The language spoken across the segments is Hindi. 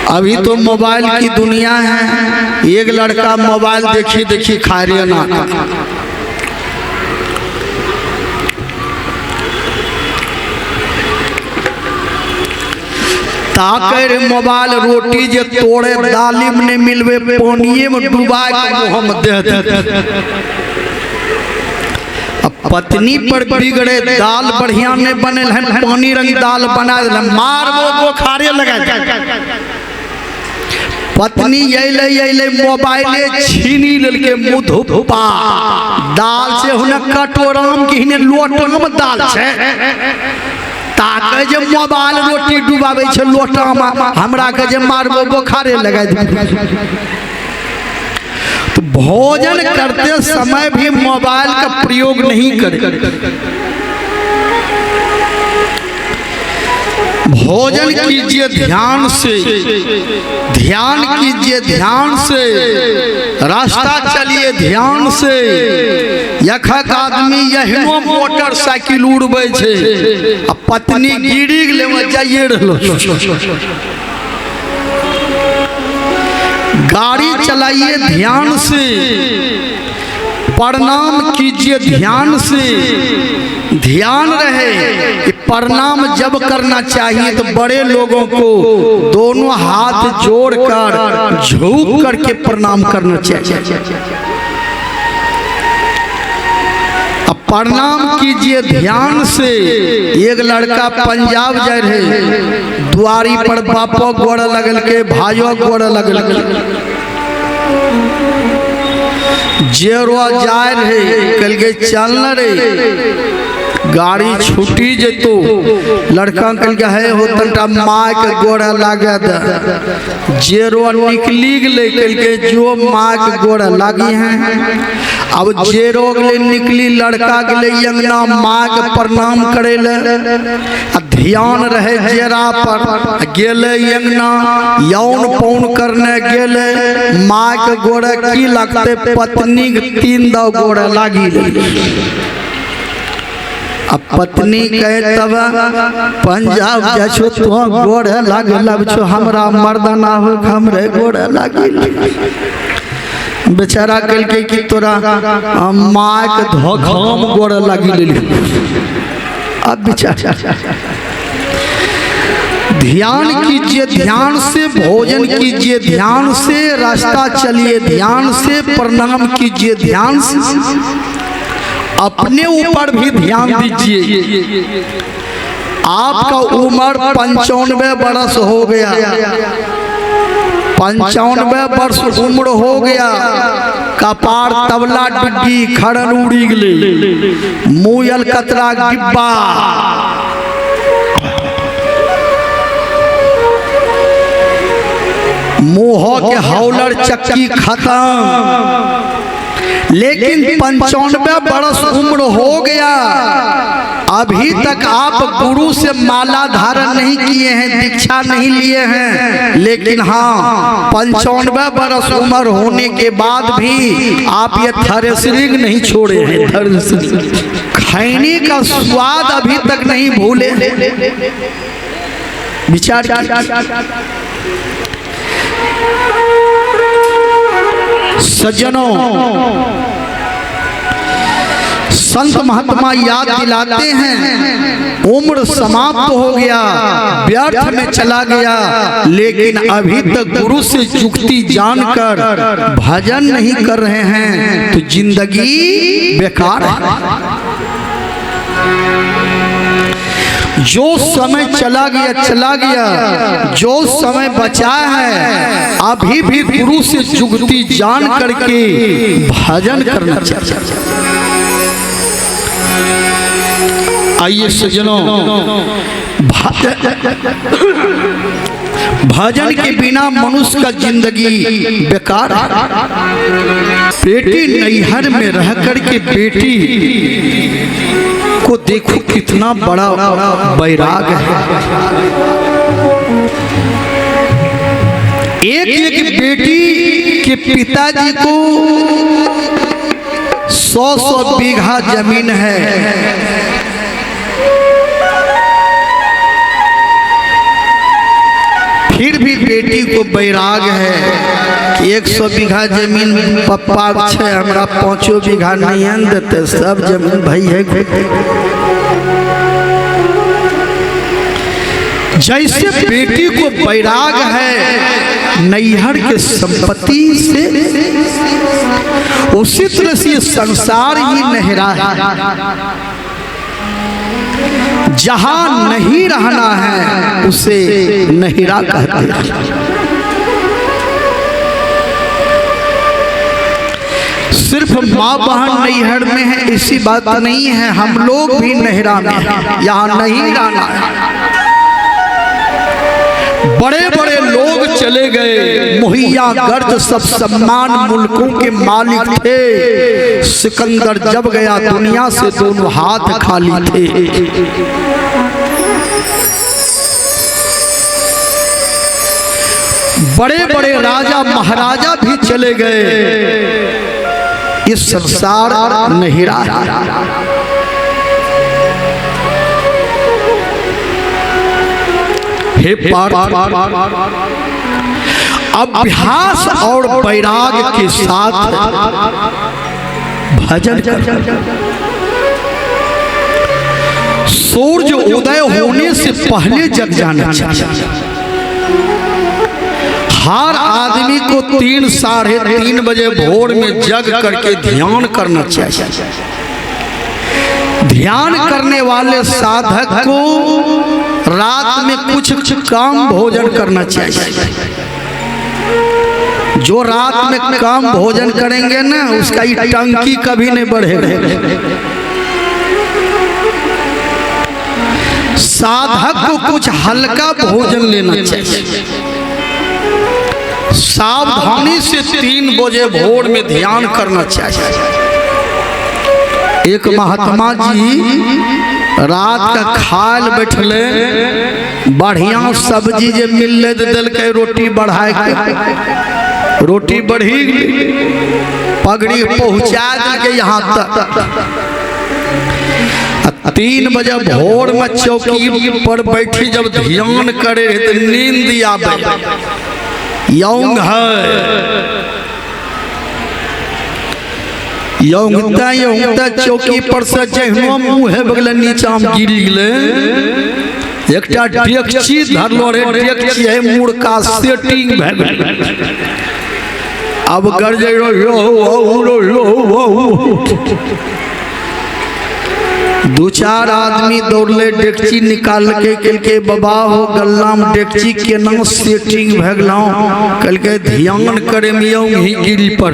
अभी तो मोबाइल की दुनिया है। एक लड़का मोबाइल देखी देखी खा रहे ना, ताकर मोबाइल रोटी जे तोड़े दालिम ने मिलवे पानिये में डुबा के मुंह में दे दे। पत्नी पर बिगड़े दाल बढ़िया नहीं बने है, पानी रंग दाल बना दे, मार वो खारे लगा। पत्नी ये मोबाइले छीनी ललके मुँह धुपा दाल से हुने कटोराम की हिने लोटम दाल छे, ताके जे मोबाइल रोटी डुबावे छे लोटा में, हमरा के जे मारबो बोखारे लगा दे। तो भोजन करते समय भी मोबाइल का प्रयोग नहीं करें। भोजन कीजिए ध्यान से, ध्यान कीजिए ध्यान से, रास्ता चलिए ध्यान से। यखक आदमी यहिनो मोटरसाइकिल उड़बै छे, पत्नी गिरी ले जाइए रहलो। गाड़ी चलाइए ध्यान से, प्रणाम कीजिए ध्यान से। ध्यान रहे कि प्रणाम जब करना चाहिए तो बड़े लोगों को दोनों हाथ जोड़कर झुक करके प्रणाम करना चाहिए। अब प्रणाम कीजिए ध्यान से। एक लड़का पंजाब जा रहे, द्वारी पर बापो गोड़ लगल के, भाइयों गोड़ लगल के, जेरो जाए रहे, कल के चल न रे गाड़ी छूटी जेतो। लड़का कल के है हो तंटा माँ के गोड़ा लागे दे, जेरो निकली गले, कल के जो माँ के गोड़ा लागी हैं। अब जेरो गले निकली, लड़का गले यंगना माँ के प्रणाम करे ले, ध्यान रहे जेरा पर। गेले यंगना यौन पौन करने गेले, माँ के गोड़ा की लगते पत्नी के 3 दो गोड़ा लागी। अब पत्नी कहे तब पंजाब जाछो तो गोड़े लागल छो, हमरा मर्दाना हो हमरे गोड़े लागी। बेचारा कल के कि तोरा माँ के धोखाम गोड़े लागी ले। अब बेचारा ध्यान कीजिए ध्यान से, भोजन कीजिए ध्यान से, रास्ता चलिए ध्यान से, प्रणाम कीजिए ध्यान से। अपने ऊपर भी ध्यान दीजिए। आपका उम्र 95 वर्ष हो गया, 95 वर्ष उम्र हो गया, कपार तबला डिग्गी खड़न उड़ी गले, मुँह अलकतरा डिब्बा, मुँह के हौलर चक्की खत्म। लेकिन 95 वर्ष उम्र हो गया, अभी तक आप गुरु से माला धारण नहीं किए हैं, दीक्षा नहीं लिए हैं। लेकिन हाँ, 95 वर्ष उम्र होने के बाद भी आप ये थ्रेसरिंग नहीं छोड़े हैं, खैनी का स्वाद अभी तक नहीं भूले। विचार सज्जनों, संत महात्मा याद दिलाते हैं उम्र समाप्त हो गया, व्यर्थ में चला गया, लेकिन अभी तक गुरु से जुक्ति जानकर भजन नहीं कर रहे हैं तो जिंदगी बेकार है। जो समय चला गया, जो समय बचा है अभी भी गुरु से जुगती जान करके भजन करना चाहिए। आइए सज्जनों, भजन के बिना मनुष्य का जिंदगी बेकार है। बेटी नैहर में रह करके बेटी को देखो कितना बड़ा बैराग है। एक बेटी के पिताजी को 100 बीघा जमीन है, फिर भी बेटी को बैराग है कि 100 बीघा जमीन पप्पा छे, हमरा 5 बीघा नहीं देते, सब जमीन भाई है। जैसे बेटी को बैराग है नैहर के संपत्ति से, उसी तरह से संसार ही नहरा है। जहां नहीं रहना है उसे नहिरा कहते हैं। सिर्फ माँ बहन नैहर में है ऐसी बात नहीं है, हम लोग भी नहिरा में हैं, यहाँ नहीं रहना है। बड़े बड़े लोग चले गए, मुहैया गर्द सब सम्मान मुल्कों के मालिक थे। सिकंदर जब गया दुनिया से दोनों हाथ खाली थे। बड़े बड़े राजा महाराजा भी चले गए, इस संसार नहिरा है। हे पार अभ्यास और बैराग के साथ भजन कर। सूरज उदय होने से पहले जग जाना चाहिए। हर आदमी को 3 साढ़े 3 बजे भोर में जग करके ध्यान करना चाहिए। ध्यान करने वाले साधक को रात में कुछ कम भोजन करना चाहिए। जो रात में कम भोजन करेंगे ना उसका ये टंकी कभी नहीं बढ़ेगा। साधक को कुछ हल्का भोजन लेना चाहिए। सावधानी से 3 बजे भोर में ध्यान करना चाहिए। एक महात्मा जी रात का खाल बैठले, बढ़िया सब्जी जे मिल दिल के रोटी बढ़ाए के, रोटी बढ़ी पगड़ी पहुंचा के यहाँ तक। 3 बजे भोर में चौकी पर बैठी जब ध्यान करे तो नींद आवे। यौंग है योंगता चौकी पर से जहनो मुँह है बगल नीचा में गिर गए। एकटा डेकची धरलो रे, डेकची है मुड़का सेटिंग भे गेल। अब गरजे दो चार आदमी दौड़ले, डेकची निकाल के बाबा हो गल्ला में डेकची के नाम सेटिंग भे गेलौ। कल के ध्यान करे में ही गिरी पर।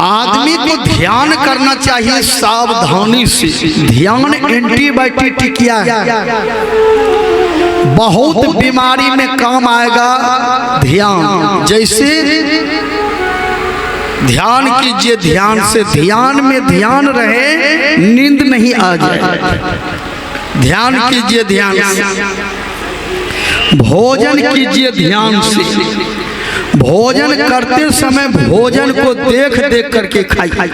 आदमी को ध्यान करना चाहिए सावधानी से। ध्यान एंटीबायोटिक टिकिया है, बहुत बीमारी में काम आएगा ध्यान। जैसे ध्यान कीजिए, ध्यान से ध्यान में ध्यान रहे, नींद नहीं आ जाए। ध्यान कीजिए ध्यान से। भोजन कीजिए ध्यान से। भोजन करते समय भोजन को देख देख करके खाइए।